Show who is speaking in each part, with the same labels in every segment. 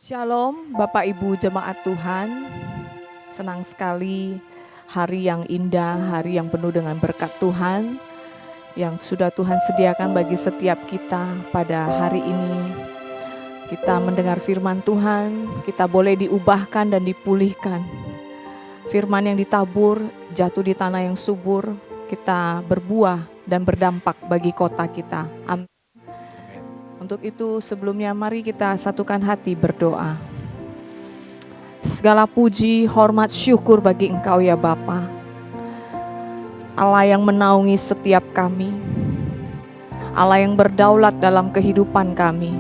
Speaker 1: Shalom Bapak Ibu Jemaat Tuhan, senang sekali hari yang indah, hari yang penuh dengan berkat Tuhan yang sudah Tuhan sediakan bagi setiap kita pada hari ini. Kita mendengar firman Tuhan, kita boleh diubahkan dan dipulihkan. Firman yang ditabur jatuh di tanah yang subur, kita berbuah dan berdampak bagi kota kita. Amin. Untuk itu sebelumnya mari kita satukan hati berdoa. Segala puji, hormat, syukur bagi Engkau ya Bapa, Allah yang menaungi setiap kami, Allah yang berdaulat dalam kehidupan kami.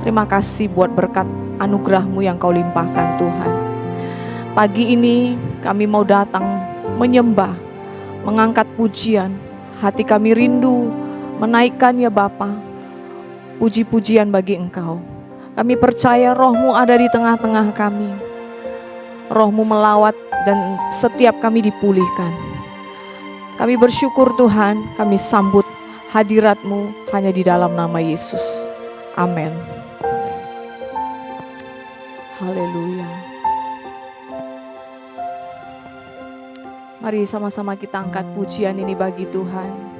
Speaker 1: Terima kasih buat berkat anugerah-Mu yang Kau limpahkan Tuhan. Pagi ini kami mau datang menyembah, mengangkat pujian. Hati kami rindu menaikkan ya Bapa, puji-pujian bagi Engkau. Kami percaya Roh-Mu ada di tengah-tengah kami. Roh-Mu melawat dan setiap kami dipulihkan. Kami bersyukur Tuhan, kami sambut hadirat-Mu hanya di dalam nama Yesus. Amin. Haleluya. Mari sama-sama kita angkat pujian ini bagi Tuhan.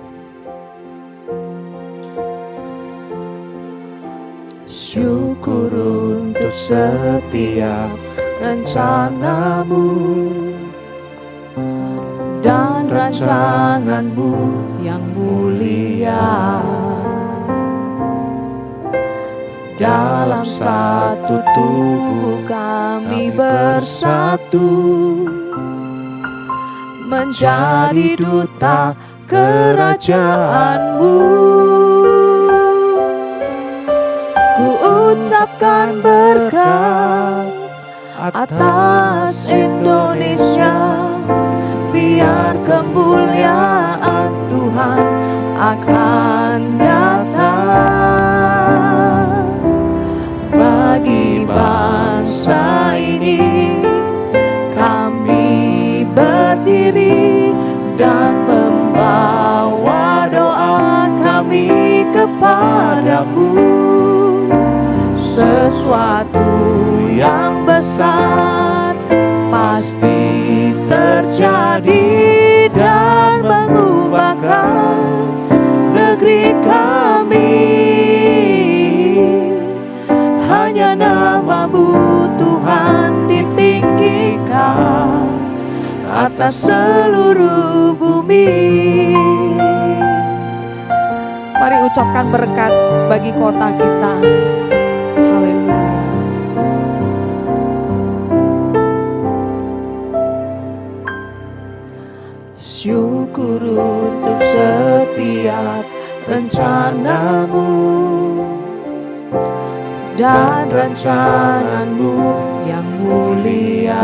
Speaker 2: Syukur untuk setiap rencana-Mu dan rancangan-Mu yang mulia. Dalam satu tubuh kami bersatu, menjadi duta kerajaan-Mu. Ku ucapkan berkat atas Indonesia, biar kemuliaan Tuhan akan nyata bagi bangsa ini. Kami berdiri dan membawa doa kami kepadamu. Sesuatu yang besar pasti terjadi dan mengubahkan negeri kami. Hanya nama-Mu Tuhan ditinggikan atas seluruh bumi.
Speaker 1: Mari ucapkan berkat bagi kota kita.
Speaker 2: Syukur untuk setiap rencana-Mu dan rancangan-Mu yang mulia.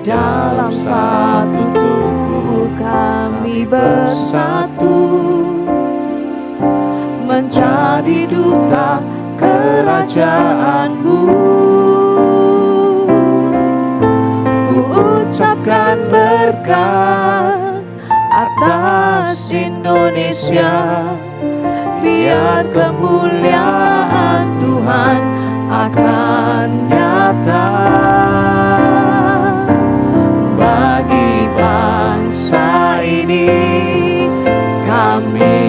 Speaker 2: Dalam satu tubuh kami bersatu, menjadi duta kerajaan-Mu. Ucapkan berkat atas Indonesia, biar kemuliaan Tuhan akan nyata bagi bangsa ini. Kami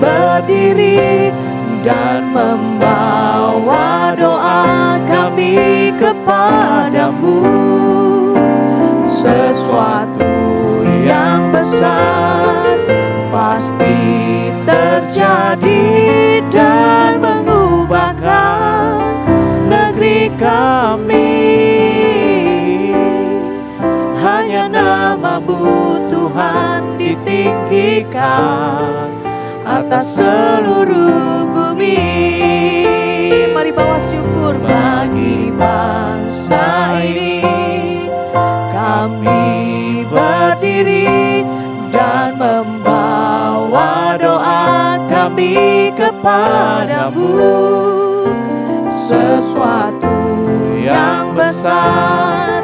Speaker 2: berdiri dan membawa doa kami kepadamu. Sesuatu yang besar pasti terjadi dan mengubahkan negeri kami. Hanya nama-Mu Tuhan ditinggikan atas seluruh bumi.
Speaker 1: Mari bawa syukur
Speaker 2: bagi bangsa ini. Kami berdiri dan membawa doa kami kepadamu. Sesuatu yang besar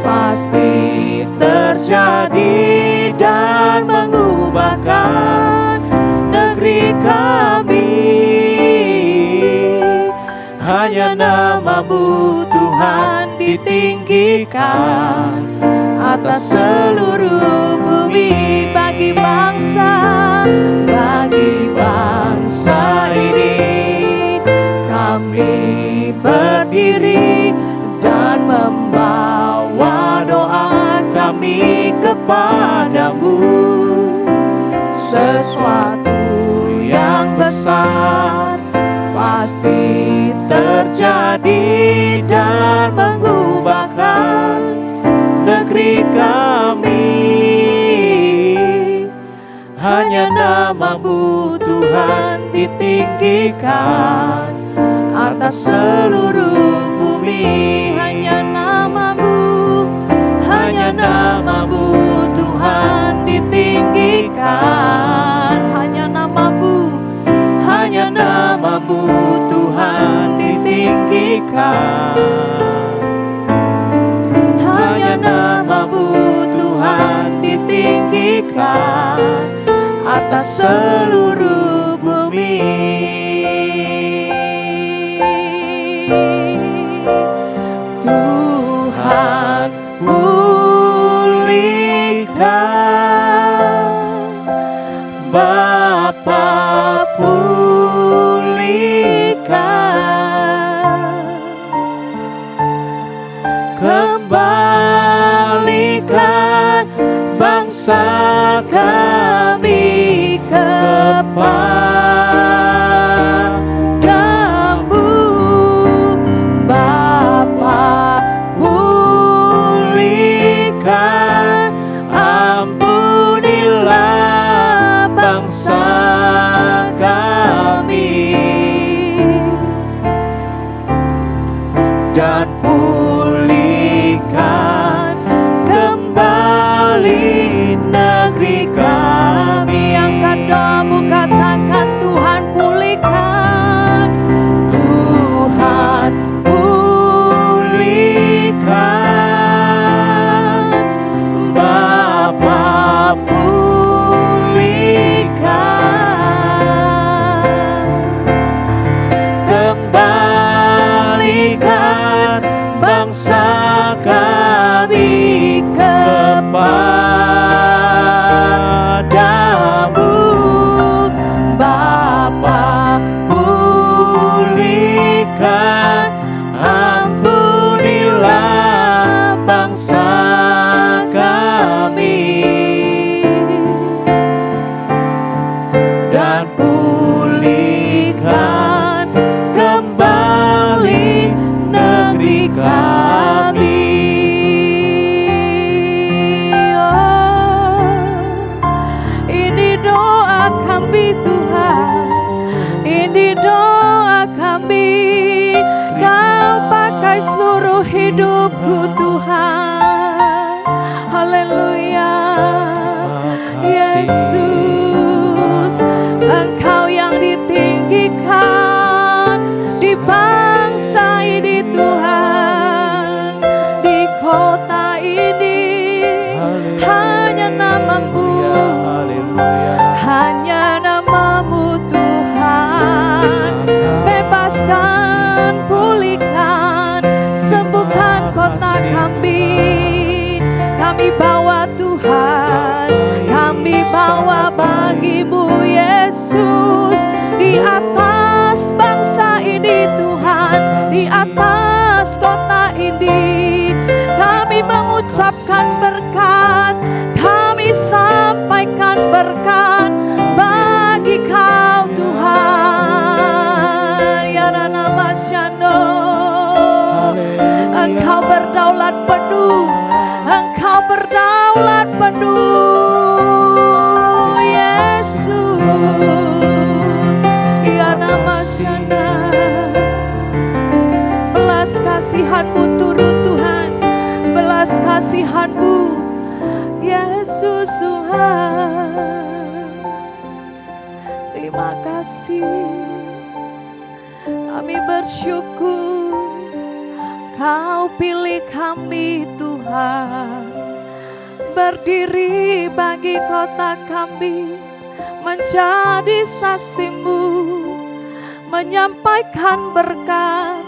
Speaker 2: pasti terjadi dan mengubahkan negeri kami. hanya nama-Mu Tuhan ditinggikan atas seluruh bumi. Bagi bangsa ini kami berdiri dan membawa doa kami kepadamu. Sesuatu yang besar pasti terjadi dan mengubahkan negeri kami. Hanya nama-Mu Tuhan ditinggikan atas seluruh bumi. Hanya nama-Mu Tuhan ditinggikan. Hanya nama-Mu Tuhan ditinggikan. Hanya nama-Mu Tuhan ditinggikan atas seluruh bumi. Tuhan pulihkan, Bapa pulihkan, kembalikan bangsa kami kepadamu. Bapa pulihkan, ampunilah bangsa kami, dan pulihkan kembali negeri kami. Angkat doamu, katakan Tuhan pulihkan, Tuhan pulihkan, Bapa pulihkan, kembalikan bangsa kami kepadamu. Bapa pulihkan, ampunilah bangsa kami, dan pulihkan kembali negeri kami. Ini doa kami Tuhan, ini doa kami. Kau pakai seluruh hidupku Tuhan. Haleluya. Yesus, Engkau yang ditinggikan di bangsa ini Tuhan, di kota ini. Hanya nama-Mu, hanya nama-Mu Tuhan. Bebaskan, pulihkan, sembuhkan kota kami. Kami bawa Tuhan, kami bawa bagi-Mu Yesus. Di atas bangsa ini Tuhan, di atas kota ini, kami mengucapkan berkat, kami sampaikan berkat bagi Kau Tuhan. Ya nama Syando, Engkau berdaulat penuh, Engkau berdaulat penuh Yesus. Ya nama Syanda, belas kasihan-Mu turun Tuhan, belas kasihan-Mu Yesus Tuhan. Terima kasih, kami bersyukur Kau pilih kami Tuhan, berdiri bagi kota kami, menjadi saksi-Mu, menyampaikan berkat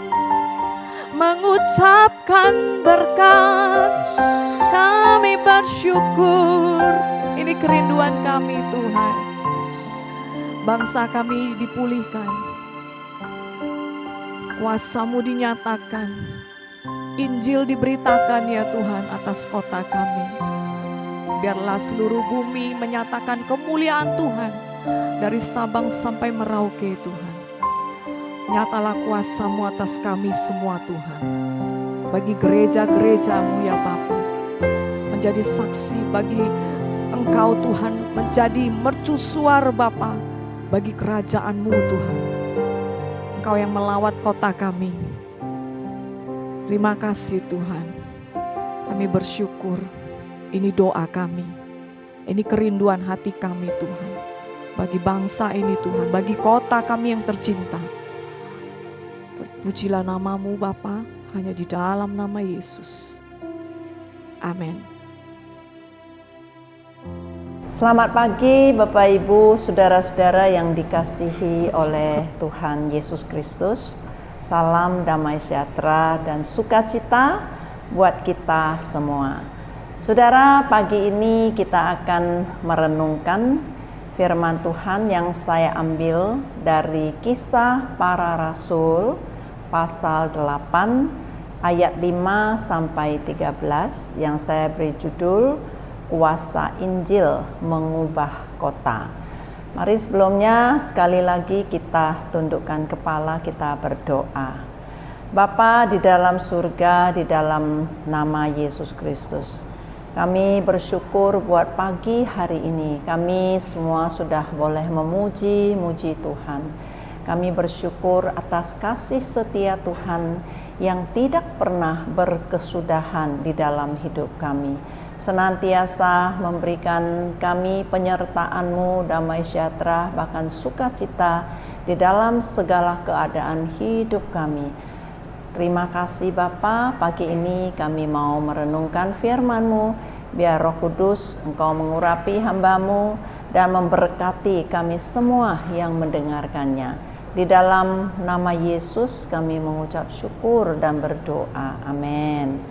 Speaker 2: mengucapkan berkat. Kami bersyukur. Ini kerinduan kami Tuhan. Bangsa kami dipulihkan, kuasa-Mu dinyatakan, Injil diberitakan ya Tuhan atas kota kami. Biarlah seluruh bumi menyatakan kemuliaan Tuhan dari Sabang sampai Merauke Tuhan. Nyatalah kuasa-Mu atas kami semua Tuhan. Bagi gereja-gereja-Mu ya Bapa, menjadi saksi bagi Engkau Tuhan, menjadi mercusuar Bapa bagi kerajaan-Mu Tuhan. Engkau yang melawat kota kami. Terima kasih Tuhan. Kami bersyukur. Ini doa kami. Ini kerinduan hati kami Tuhan. Bagi bangsa ini Tuhan, bagi kota kami yang tercinta. Terpujilah nama-Mu Bapa, hanya di dalam nama Yesus. Amin.
Speaker 3: Selamat pagi Bapak Ibu, saudara-saudara yang dikasihi oleh Tuhan Yesus Kristus. Salam damai sejahtera dan sukacita buat kita semua. Saudara, pagi ini kita akan merenungkan firman Tuhan yang saya ambil dari Kisah Para Rasul pasal 8 ayat 5 sampai 13 yang saya beri judul Kuasa Injil Mengubah Kota. Mari sebelumnya sekali lagi kita tundukkan kepala, kita berdoa. Bapa di dalam surga, di dalam nama Yesus Kristus, kami bersyukur buat pagi hari ini. Kami semua sudah boleh memuji Tuhan. Kami bersyukur atas kasih setia Tuhan yang tidak pernah berkesudahan di dalam hidup kami. Senantiasa memberikan kami penyertaan-Mu, damai sejahtera, bahkan sukacita di dalam segala keadaan hidup kami. Terima kasih Bapa, pagi ini kami mau merenungkan firman-Mu. Biar Roh Kudus Engkau mengurapi hamba-Mu dan memberkati kami semua yang mendengarkannya. Di dalam nama Yesus kami mengucap syukur dan berdoa. Amin.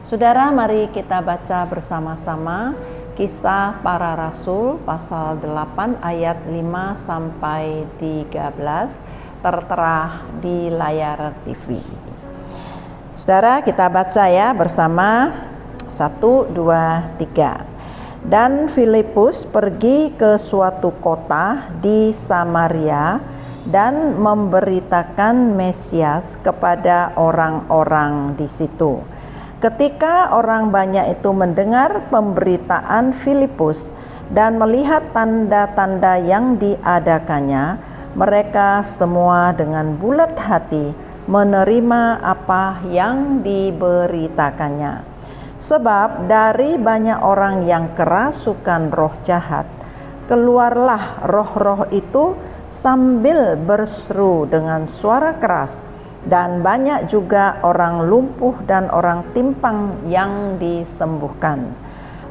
Speaker 3: Saudara, mari kita baca bersama-sama Kisah Para Rasul pasal 8 ayat 5 sampai 13 tertera di layar TV. Saudara, kita baca ya bersama. 1, 2, 3. Dan Filipus pergi ke suatu kota di Samaria dan memberitakan Mesias kepada orang-orang di situ. Ketika orang banyak itu mendengar pemberitaan Filipus dan melihat tanda-tanda yang diadakannya, mereka semua dengan bulat hati menerima apa yang diberitakannya. Sebab dari banyak orang yang kerasukan roh jahat, keluarlah roh-roh itu sambil berseru dengan suara keras, dan banyak juga orang lumpuh dan orang timpang yang disembuhkan.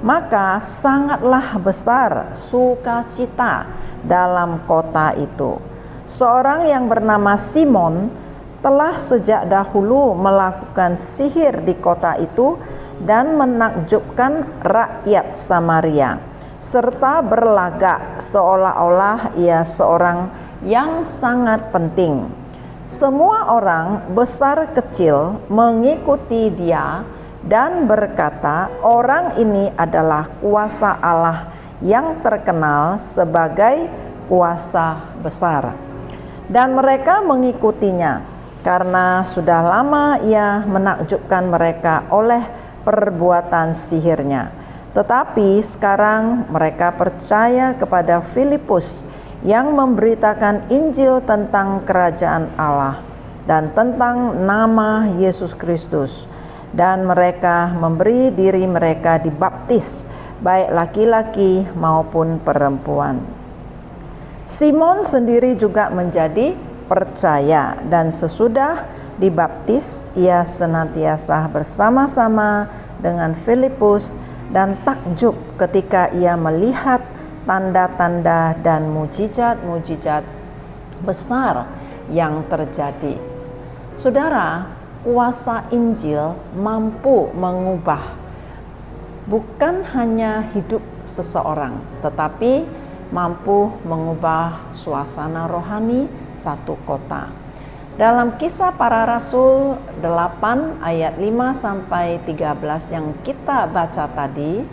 Speaker 3: Maka sangatlah besar sukacita dalam kota itu. Seorang yang bernama Simon telah sejak dahulu melakukan sihir di kota itu dan menakjubkan rakyat Samaria, serta berlagak seolah-olah ia seorang yang sangat penting. Semua orang besar kecil mengikuti dia dan berkata, orang ini adalah kuasa Allah yang terkenal sebagai kuasa besar. Dan mereka mengikutinya karena sudah lama ia menakjubkan mereka oleh perbuatan sihirnya. Tetapi sekarang mereka percaya kepada Filipus yang memberitakan Injil tentang kerajaan Allah dan tentang nama Yesus Kristus, dan mereka memberi diri mereka dibaptis, baik laki-laki maupun perempuan. Simon sendiri juga menjadi percaya, dan sesudah dibaptis ia senantiasa bersama-sama dengan Filipus dan takjub ketika ia melihat tanda-tanda dan mujizat-mujizat besar yang terjadi. Saudara, kuasa Injil mampu mengubah bukan hanya hidup seseorang, tetapi mampu mengubah suasana rohani satu kota. Dalam Kisah Para Rasul 8 ayat 5 sampai 13 yang kita baca tadi,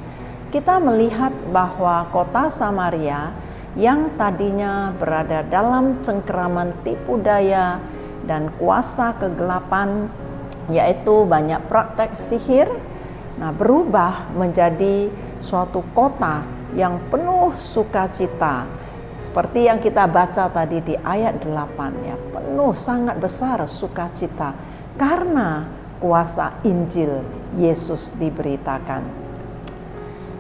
Speaker 3: kita melihat bahwa kota Samaria yang tadinya berada dalam cengkeraman tipu daya dan kuasa kegelapan, yaitu banyak praktek sihir, berubah menjadi suatu kota yang penuh sukacita. Seperti yang kita baca tadi di ayat 8, ya, penuh sangat besar sukacita karena kuasa Injil Yesus diberitakan.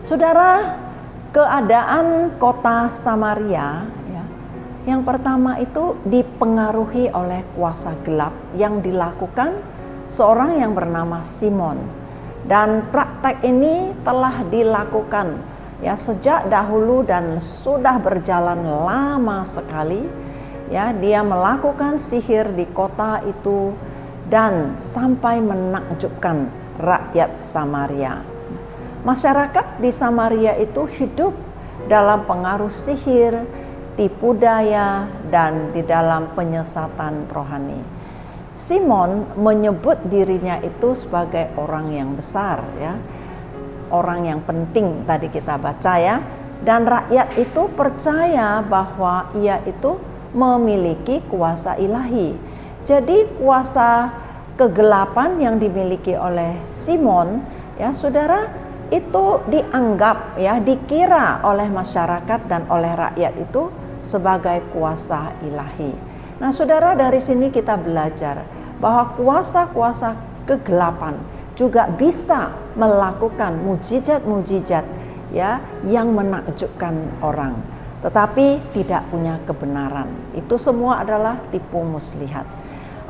Speaker 3: Saudara, keadaan kota Samaria, ya, yang pertama itu dipengaruhi oleh kuasa gelap yang dilakukan seorang yang bernama Simon. Dan praktek ini telah dilakukan ya sejak dahulu dan sudah berjalan lama sekali. Ya, dia melakukan sihir di kota itu dan sampai menakjubkan rakyat Samaria. Masyarakat di Samaria itu hidup dalam pengaruh sihir, tipu daya, dan di dalam penyesatan rohani. Simon menyebut dirinya itu sebagai orang yang besar, ya, orang yang penting tadi kita baca, ya, dan rakyat itu percaya bahwa ia itu memiliki kuasa ilahi. Jadi kuasa kegelapan yang dimiliki oleh Simon, ya saudara, itu dianggap, ya, dikira oleh masyarakat dan oleh rakyat itu sebagai kuasa ilahi. Nah, saudara, dari sini kita belajar bahwa kuasa-kuasa kegelapan juga bisa melakukan mujizat-mujizat, ya, yang menakjubkan orang, tetapi tidak punya kebenaran. Itu semua adalah tipu muslihat.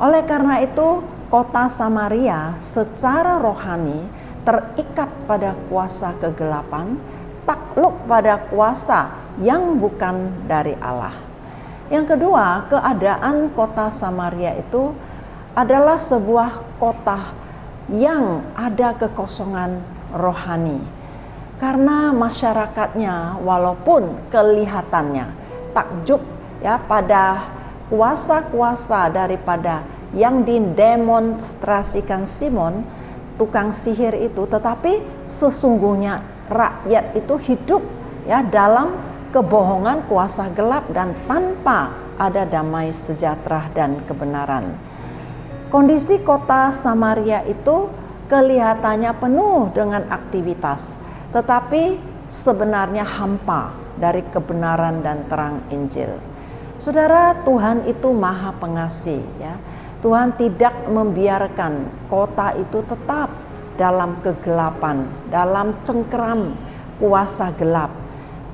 Speaker 3: Oleh karena itu, kota Samaria secara rohani terikat pada kuasa kegelapan, takluk pada kuasa yang bukan dari Allah. Yang kedua, keadaan kota Samaria itu adalah sebuah kota yang ada kekosongan rohani. Karena masyarakatnya walaupun kelihatannya takjub, ya, pada kuasa-kuasa daripada yang didemonstrasikan Simon, tukang sihir itu, tetapi sesungguhnya rakyat itu hidup, ya, dalam kebohongan kuasa gelap dan tanpa ada damai sejahtera dan kebenaran. Kondisi kota Samaria itu kelihatannya penuh dengan aktivitas, tetapi sebenarnya hampa dari kebenaran dan terang Injil. Saudara, Tuhan itu Maha Pengasih, ya. Tuhan tidak membiarkan kota itu tetap dalam kegelapan, dalam cengkeram kuasa gelap.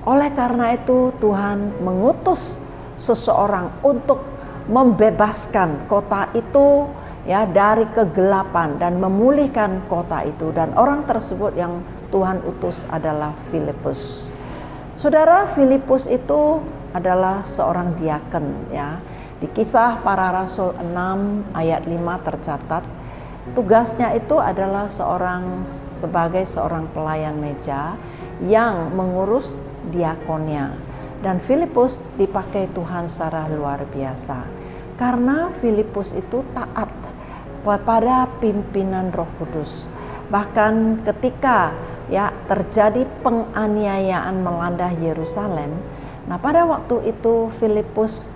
Speaker 3: Oleh karena itu Tuhan mengutus seseorang untuk membebaskan kota itu, ya, dari kegelapan dan memulihkan kota itu, dan orang tersebut yang Tuhan utus adalah Filipus. Saudara, Filipus itu adalah seorang diaken, ya. Di Kisah Para Rasul 6 ayat 5 tercatat tugasnya itu adalah sebagai seorang pelayan meja yang mengurus diakonnya. Dan Filipus dipakai Tuhan secara luar biasa karena Filipus itu taat kepada pimpinan Roh Kudus. Bahkan ketika, ya, terjadi penganiayaan melanda Yerusalem, nah pada waktu itu Filipus,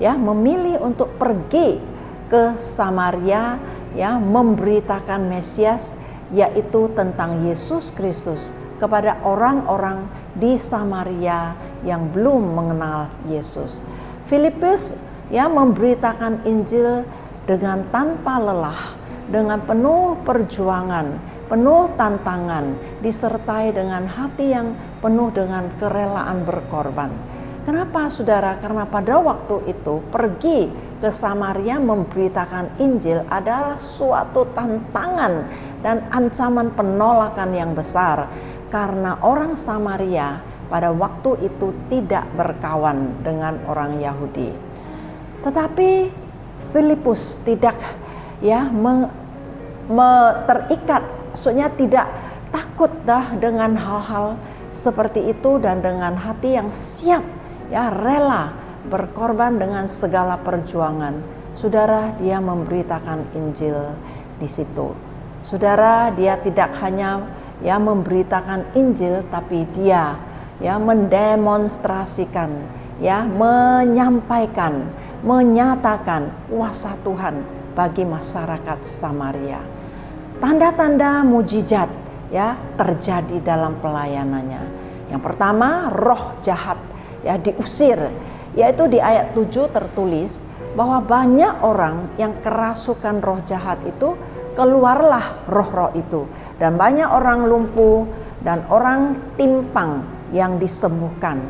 Speaker 3: ya, memilih untuk pergi ke Samaria, ya, memberitakan Mesias, yaitu tentang Yesus Kristus kepada orang-orang di Samaria yang belum mengenal Yesus. Filipus, ya, memberitakan Injil dengan tanpa lelah, dengan penuh perjuangan, penuh tantangan, disertai dengan hati yang penuh dengan kerelaan berkorban. Kenapa, saudara? Karena pada waktu itu pergi ke Samaria memberitakan Injil adalah suatu tantangan dan ancaman penolakan yang besar, karena orang Samaria pada waktu itu tidak berkawan dengan orang Yahudi. Tetapi Filipus tidak, ya, terikat, maksudnya tidak takut dah dengan hal-hal seperti itu, dan dengan hati yang siap, ya, rela berkorban dengan segala perjuangan. Saudara, dia memberitakan Injil di situ. Saudara, dia tidak hanya ya memberitakan Injil, tapi dia ya mendemonstrasikan, ya menyampaikan, menyatakan kuasa Tuhan bagi masyarakat Samaria. Tanda-tanda mujizat ya terjadi dalam pelayanannya. Yang pertama, roh jahat ya diusir, yaitu di ayat 7 tertulis bahwa banyak orang yang kerasukan roh jahat itu, keluarlah roh-roh itu, dan banyak orang lumpuh dan orang timpang yang disembuhkan,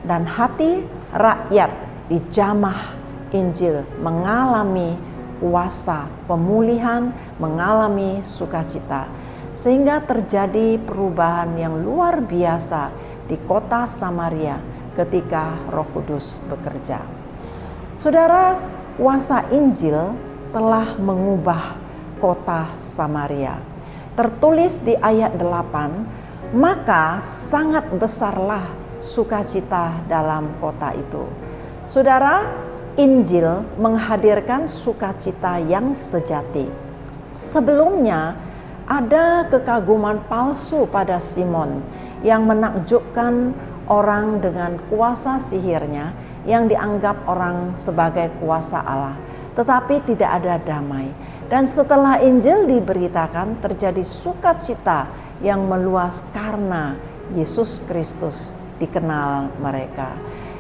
Speaker 3: dan hati rakyat dijamah Injil mengalami kuasa pemulihan, mengalami sukacita, sehingga terjadi perubahan yang luar biasa di kota Samaria ketika Roh Kudus bekerja. Saudara, kuasa Injil telah mengubah kota Samaria. Tertulis di ayat 8, maka sangat besarlah sukacita dalam kota itu. Saudara, Injil menghadirkan sukacita yang sejati. Sebelumnya ada kekaguman palsu pada Simon yang menakjubkan orang dengan kuasa sihirnya yang dianggap orang sebagai kuasa Allah, tetapi tidak ada damai. Dan setelah Injil diberitakan, terjadi sukacita yang meluas karena Yesus Kristus dikenal mereka.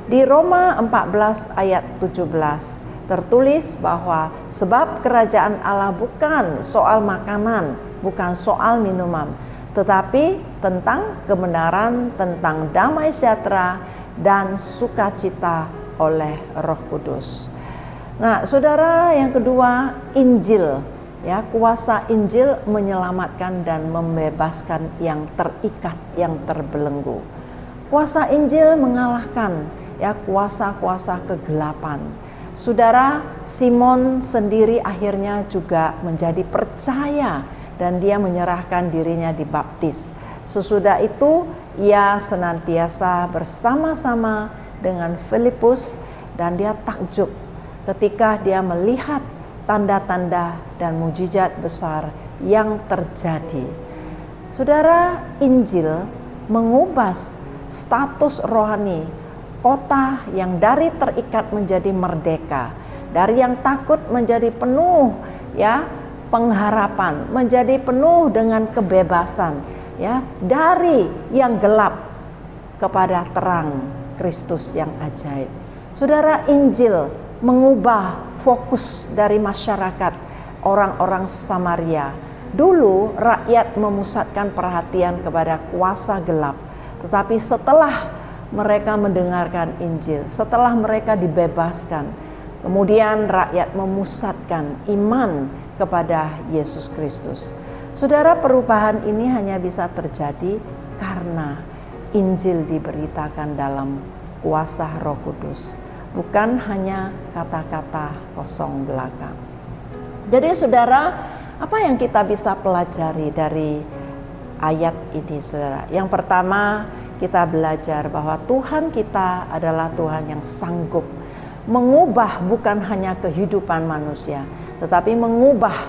Speaker 3: Di Roma 14 ayat 17 tertulis bahwa sebab kerajaan Allah bukan soal makanan, bukan soal minuman, tetapi tentang kebenaran, tentang damai sejahtera dan sukacita oleh Roh Kudus. Nah, saudara, yang kedua, Injil, ya, kuasa Injil menyelamatkan dan membebaskan yang terikat, yang terbelenggu. Kuasa Injil mengalahkan ya kuasa-kuasa kegelapan. Saudara, Simon sendiri akhirnya juga menjadi percaya dan dia menyerahkan dirinya dibaptis. Sesudah itu ia senantiasa bersama-sama dengan Filipus dan dia takjub ketika dia melihat tanda-tanda dan mujizat besar yang terjadi. Saudara, Injil mengubah status rohani kota yang dari terikat menjadi merdeka, dari yang takut menjadi penuh ya pengharapan, menjadi penuh dengan kebebasan, ya, dari yang gelap kepada terang Kristus yang ajaib. Saudara, Injil mengubah fokus dari masyarakat orang-orang Samaria. Dulu rakyat memusatkan perhatian kepada kuasa gelap, tetapi setelah mereka mendengarkan Injil, setelah mereka dibebaskan, kemudian rakyat memusatkan iman kepada Yesus Kristus. Saudara, perubahan ini hanya bisa terjadi karena Injil diberitakan dalam kuasa Roh Kudus, bukan hanya kata-kata kosong belaka. Jadi saudara, apa yang kita bisa pelajari dari ayat ini, saudara? Yang pertama, kita belajar bahwa Tuhan kita adalah Tuhan yang sanggup mengubah bukan hanya kehidupan manusia, tetapi mengubah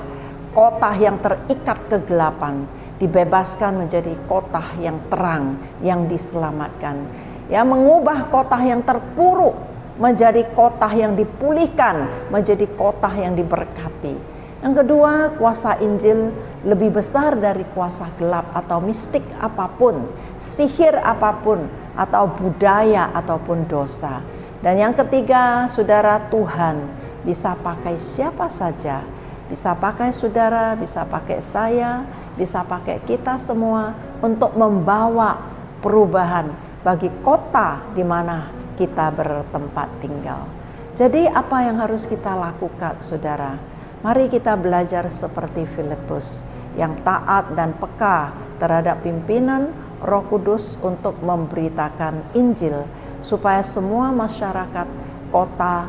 Speaker 3: kota yang terikat kegelapan, dibebaskan menjadi kota yang terang, yang diselamatkan. Ya, mengubah kota yang terpuruk menjadi kota yang dipulihkan, menjadi kota yang diberkati. Yang kedua, kuasa Injil lebih besar dari kuasa gelap atau mistik apapun, sihir apapun, atau budaya ataupun dosa. Dan yang ketiga, saudara, Tuhan bisa pakai siapa saja, bisa pakai saudara, bisa pakai saya, bisa pakai kita semua untuk membawa perubahan bagi kota di mana kita bertempat tinggal. Jadi apa yang harus kita lakukan, saudara? Mari kita belajar seperti Filipus yang taat dan peka terhadap pimpinan Roh Kudus untuk memberitakan Injil supaya semua masyarakat kota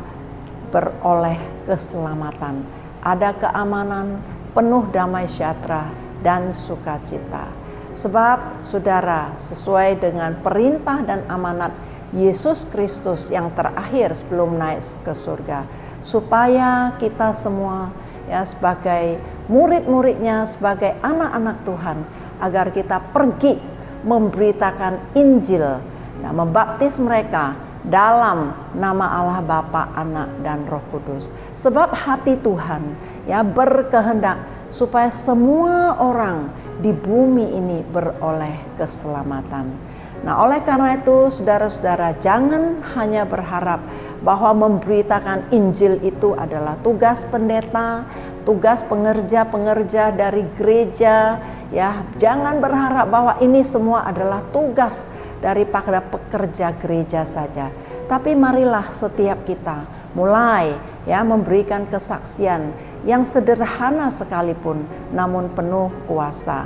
Speaker 3: beroleh keselamatan, ada keamanan, penuh damai sejahtera dan sukacita. Sebab saudara, sesuai dengan perintah dan amanat Yesus Kristus yang terakhir sebelum naik ke surga, supaya kita semua ya sebagai murid-muridnya, sebagai anak-anak Tuhan, agar kita pergi memberitakan Injil dan membaptis mereka dalam nama Allah Bapa, Anak, dan Roh Kudus. Sebab hati Tuhan ya berkehendak supaya semua orang di bumi ini beroleh keselamatan. Nah, oleh karena itu saudara-saudara, jangan hanya berharap bahwa memberitakan Injil itu adalah tugas pendeta, tugas pengerja-pengerja dari gereja, ya. Jangan berharap bahwa ini semua adalah tugas daripada pekerja gereja saja. Tapi marilah setiap kita mulai ya memberikan kesaksian yang sederhana sekalipun namun penuh kuasa.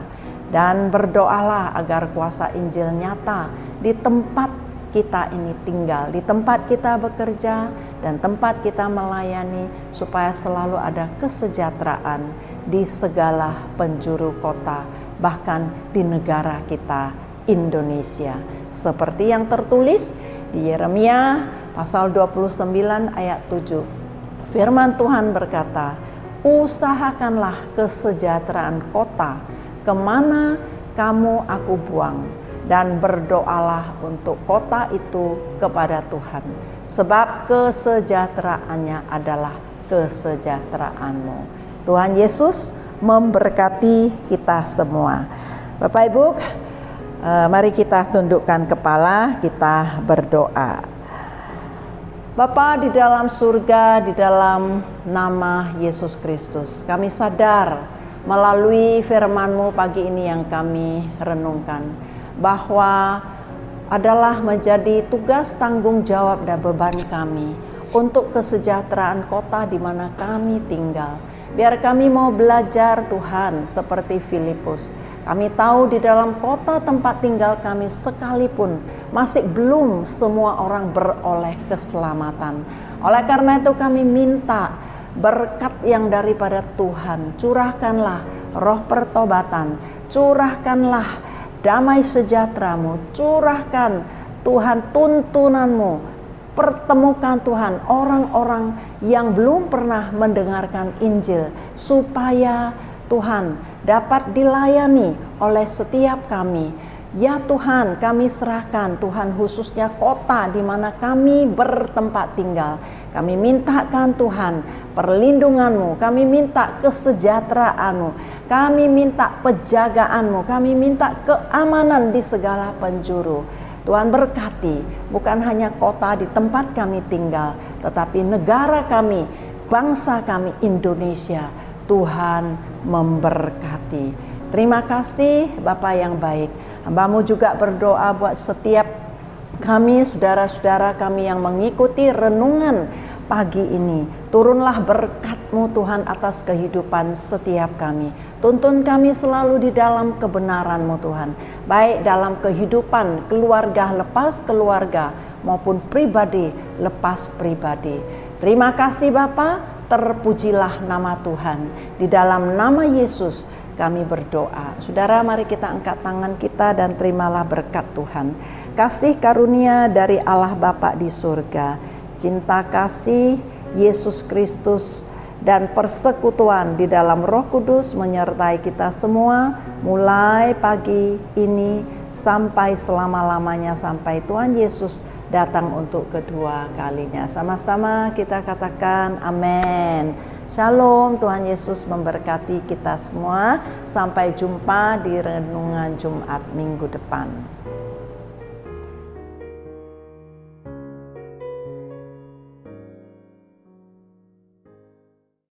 Speaker 3: Dan berdoalah agar kuasa Injil nyata di tempat kita ini tinggal, di tempat kita bekerja, dan tempat kita melayani, supaya selalu ada kesejahteraan di segala penjuru kota, bahkan di negara kita Indonesia. Seperti yang tertulis di Yeremia pasal 29 ayat 7. Firman Tuhan berkata, usahakanlah kesejahteraan kota kemana kamu aku buang, dan berdoalah untuk kota itu kepada Tuhan, sebab kesejahteraannya adalah kesejahteraanmu. Tuhan Yesus memberkati kita semua. Bapak Ibu, mari kita tundukkan kepala, kita berdoa. Bapa di dalam surga, di dalam nama Yesus Kristus, kami sadar melalui firman-Mu pagi ini yang kami renungkan, bahwa adalah menjadi tugas tanggung jawab dan beban kami untuk kesejahteraan kota di mana kami tinggal. Biar kami mau belajar Tuhan seperti Filipus. Kami tahu di dalam kota tempat tinggal kami sekalipun masih belum semua orang beroleh keselamatan. Oleh karena itu kami minta berkat yang daripada Tuhan, curahkanlah roh pertobatan, curahkanlah damai sejahtera-Mu, curahkan Tuhan tuntunan-Mu, pertemukan Tuhan orang-orang yang belum pernah mendengarkan Injil, supaya Tuhan dapat dilayani oleh setiap kami. Ya Tuhan, kami serahkan Tuhan khususnya kota di mana kami bertempat tinggal. Kami mintakan Tuhan perlindungan-Mu, kami minta kesejahteraan-Mu, kami minta penjagaan-Mu, kami minta keamanan di segala penjuru. Tuhan berkati bukan hanya kota di tempat kami tinggal, tetapi negara kami, bangsa kami Indonesia. Tuhan memberkati. Terima kasih Bapa yang baik. Hamba-Mu juga berdoa buat setiap kami, saudara-saudara kami yang mengikuti renungan pagi ini. Turunlah berkat-Mu Tuhan atas kehidupan setiap kami. Tuntun kami selalu di dalam kebenaran-Mu Tuhan. Baik dalam kehidupan keluarga lepas keluarga maupun pribadi lepas pribadi. Terima kasih Bapa, terpujilah nama Tuhan. Di dalam nama Yesus kami berdoa. Saudara, mari kita angkat tangan kita dan terimalah berkat Tuhan. Kasih karunia dari Allah Bapa di surga, cinta kasih Yesus Kristus, dan persekutuan di dalam Roh Kudus menyertai kita semua mulai pagi ini sampai selama-lamanya, sampai Tuhan Yesus datang untuk kedua kalinya. Sama-sama kita katakan amin. Shalom, Tuhan Yesus memberkati kita semua. Sampai jumpa di renungan Jumat minggu depan.